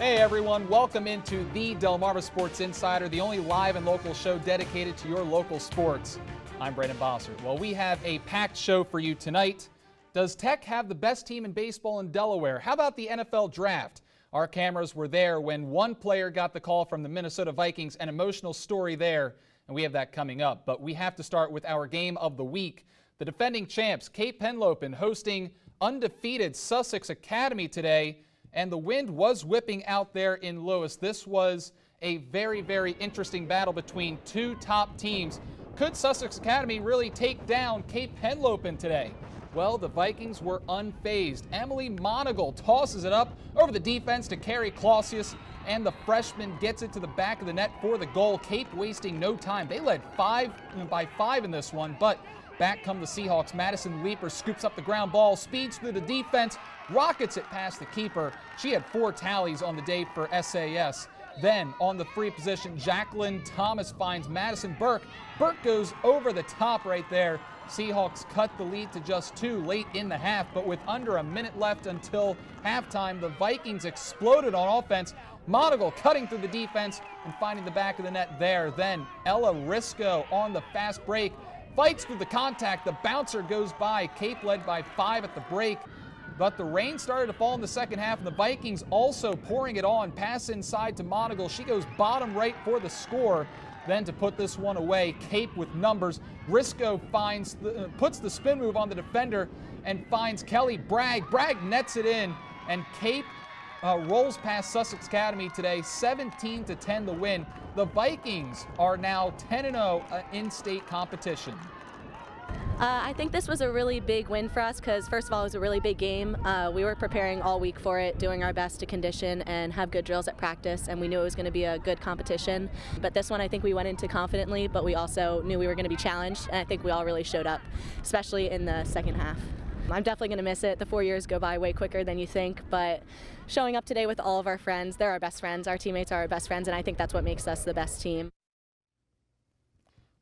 Hey everyone, welcome into the Delmarva Sports Insider, the only live and local show dedicated to your local sports. I'm Brandon Bossert. Well, we have a packed show for you tonight. Does Tech have the best team in baseball in Delaware? How about the NFL draft? Our cameras were there when one player got the call from the Minnesota Vikings, an emotional story there, and we have that coming up. But we have to start with our game of the week. The defending champs, Cape Henlopen, hosting undefeated Sussex Academy today. And the wind was whipping out there in Lewis. This was a very, very interesting battle between two top teams. Could Sussex Academy really take down Cape Henlopen today? Well, the Vikings were unfazed. Emily Monagle tosses it up over the defense to Carrie Clausius, and the freshman gets it to the back of the net for the goal. Cape wasting no time. They led by five in this one, but back come the Seahawks. Madison Leeper scoops up the ground ball, speeds through the defense, rockets it past the keeper. She had 4 tallies on the day for SAS. Then on the free position, Jacqueline Thomas finds Madison Burke. Burke goes over the top right there. Seahawks cut the lead to just 2 late in the half, but with under a minute left until halftime, the Vikings exploded on offense. Monagle cutting through the defense and finding the back of the net there. Then Ella Risco on the fast break. Fights through the contact, the bouncer goes by. Cape led by 5 at the break, but the rain started to fall in the second half, and the Vikings also pouring it on. Pass inside to Monagle. She goes bottom right for the score. Then to put this one away, Cape with numbers. Risco puts the spin move on the defender and finds Kelly Bragg. Bragg nets it in, and Cape rolls past Sussex Academy today, 17-10 the win. The Vikings are now 10-0 in state competition. I think this was a really big win for us because, first of all, it was a really big game. We were preparing all week for it, doing our best to condition and have good drills at practice, and we knew it was going to be a good competition. But this one, I think we went into confidently, but we also knew we were going to be challenged, and I think we all really showed up, especially in the second half. I'm definitely going to miss it. The 4 years go by way quicker than you think, but showing up today with all of our friends, they're our best friends, our teammates are our best friends, and I think that's what makes us the best team.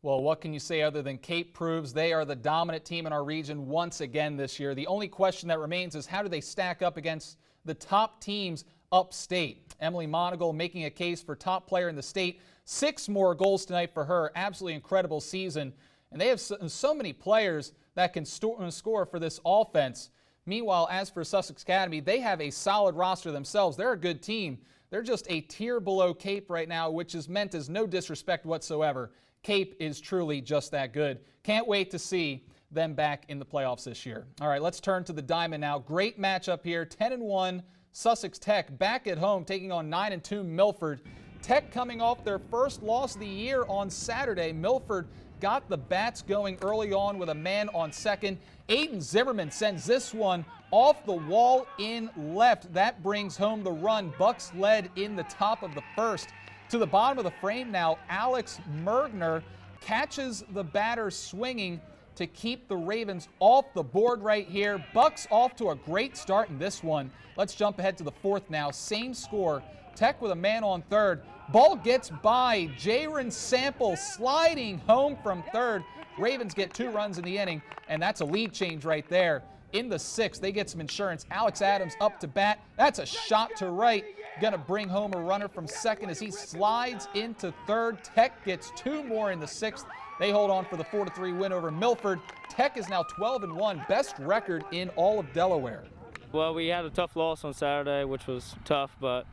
Well, what can you say other than Cape proves they are the dominant team in our region once again this year? The only question that remains is how do they stack up against the top teams upstate? Emily Monagle making a case for top player in the state. 6 more goals tonight for her. Absolutely incredible season. And they have so many players that can score for this offense. Meanwhile, as for Sussex Academy, they have a solid roster themselves. They're a good team. They're just a tier below Cape right now, which is meant as no disrespect whatsoever. Cape is truly just that good. Can't wait to see them back in the playoffs this year. All right, let's turn to the Diamond now. Great matchup here. 10-1 Sussex Tech back at home taking on 9-2 Milford. Tech coming off their first loss of the year on Saturday. Milford got the bats going early on with a man on second. Aiden Zimmerman sends this one off the wall in left. That brings home the run. Bucks led in the top of the first. To the bottom of the frame now, Alex Mergner catches the batter swinging to keep the Ravens off the board right here. Bucks off to a great start in this one. Let's jump ahead to the 4th now. Same score. Tech with a man on third. Ball gets by. Jaren Sample sliding home from third. Ravens get 2 runs in the inning, and that's a lead change right there. In the 6th, they get some insurance. Alex Adams up to bat. That's a shot to right. Gonna bring home a runner from second as he slides into third. Tech gets 2 more in the 6th. They hold on for the 4-3 win over Milford. Tech is now 12-1, best record in all of Delaware. Well, we had a tough loss on Saturday, which was tough, but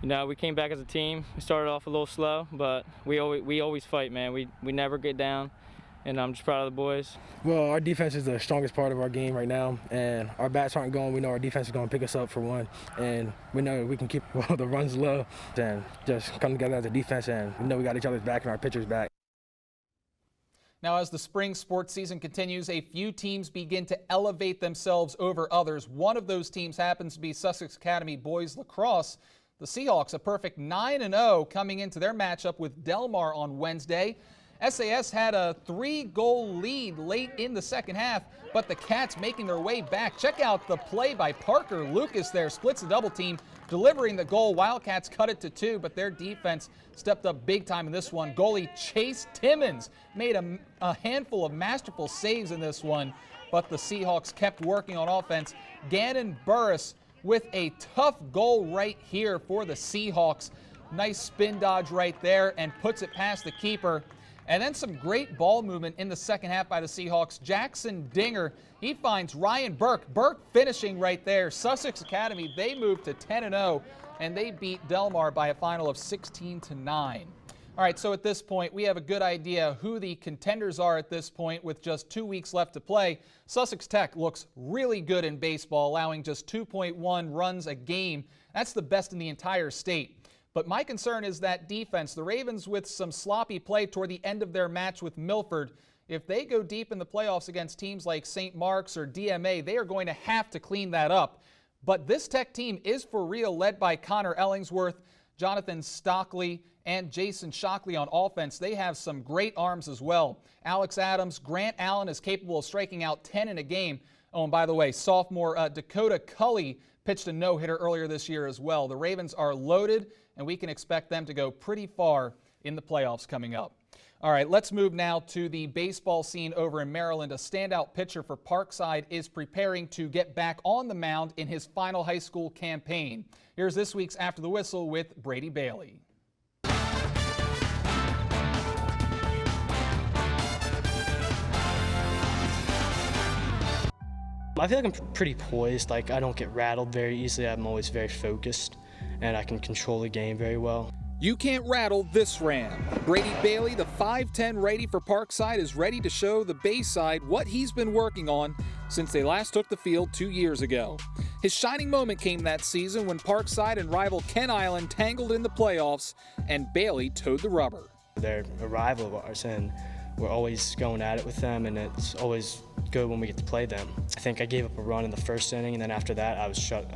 you know, we came back as a team. We started off a little slow, but we always fight, man. We never get down, and I'm just proud of the boys. Well, our defense is the strongest part of our game right now, and our bats aren't going. We know our defense is going to pick us up for one, and we know we can keep the runs low and just come together as a defense, and we know we got each other's back and our pitchers back. Now, as the spring sports season continues, a few teams begin to elevate themselves over others. One of those teams happens to be Sussex Academy boys lacrosse. The Seahawks, a perfect 9-0 coming into their matchup with Delmar on Wednesday. SAS had a 3-goal lead late in the second half, but the Cats making their way back. Check out the play by Parker Lucas there, splits the double team, delivering the goal. Wildcats cut it to 2, but their defense stepped up big time in this one. Goalie Chase Timmons made a handful of masterful saves in this one, but the Seahawks kept working on offense. Gannon Burris with a tough goal right here for the Seahawks. Nice spin dodge right there and puts it past the keeper. And then some great ball movement in the second half by the Seahawks. Jackson Dinger, he finds Ryan Burke. Burke finishing right there. Sussex Academy, they moved to 10-0, and they beat Delmarva by a final of 16-9. All right, so at this point, we have a good idea who the contenders are at this point with just 2 weeks left to play. Sussex Tech looks really good in baseball, allowing just 2.1 runs a game. That's the best in the entire state. But my concern is that defense. The Ravens, with some sloppy play toward the end of their match with Milford, if they go deep in the playoffs against teams like St. Mark's or DMA, they are going to have to clean that up. But this Tech team is for real, led by Connor Ellingsworth, Jonathan Stockley, and Jason Shockley on offense. They have some great arms as well. Alex Adams, Grant Allen is capable of striking out 10 in a game. Oh, and by the way, sophomore Dakota Cully pitched a no-hitter earlier this year as well. The Ravens are loaded, and we can expect them to go pretty far in the playoffs coming up. All right, let's move now to the baseball scene over in Maryland. A standout pitcher for Parkside is preparing to get back on the mound in his final high school campaign. Here's this week's After the Whistle with Brady Bailey. I feel like I'm pretty poised. Like, I don't get rattled very easily. I'm always very focused, and I can control the game very well. You can't rattle this Ram. Brady Bailey, the 5'10 righty for Parkside, is ready to show the Bayside what he's been working on since they last took the field 2 years ago. His shining moment came that season when Parkside and rival Ken Island tangled in the playoffs, and Bailey towed the rubber. They're a rival of ours, and we're always going at it with them, and it's always good when we get to play them. I think I gave up a run in the first inning, and then after that, I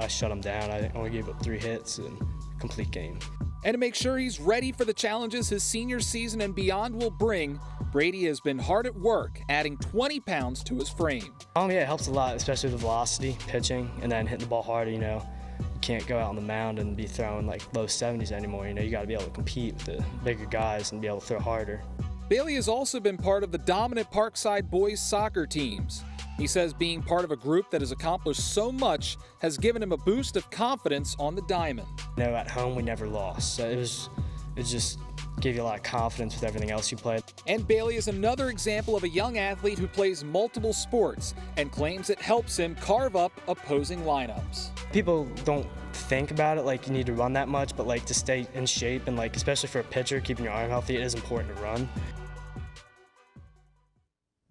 shut them down. I only gave up 3 hits and complete game. And to make sure he's ready for the challenges his senior season and beyond will bring, Brady has been hard at work, adding 20 pounds to his frame. Yeah, it helps a lot, especially with velocity, pitching, and then hitting the ball hard. You can't go out on the mound and be throwing like low 70s anymore. You got to be able to compete with the bigger guys and be able to throw harder. Bailey has also been part of the dominant Parkside boys soccer teams. He says being part of a group that has accomplished so much has given him a boost of confidence on the diamond. At home we never lost, so it just gave you a lot of confidence with everything else you played. And Bailey is another example of a young athlete who plays multiple sports and claims it helps him carve up opposing lineups. People don't think about it like you need to run that much, but like to stay in shape and like especially for a pitcher, keeping your arm healthy, it is important to run.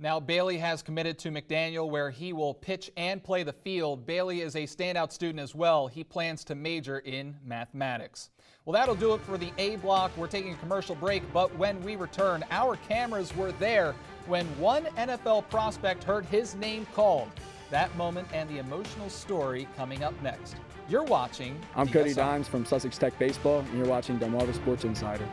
Now Bailey has committed to McDaniel, where he will pitch and play the field. Bailey is a standout student as well. He plans to major in mathematics. Well, that'll do it for the A block. We're taking a commercial break, but when we return, our cameras were there when one NFL prospect heard his name called. That moment and the emotional story coming up next. You're watching I'm DSI. Cody Dimes from Sussex Tech Baseball, and you're watching Delmarva Sports Insider.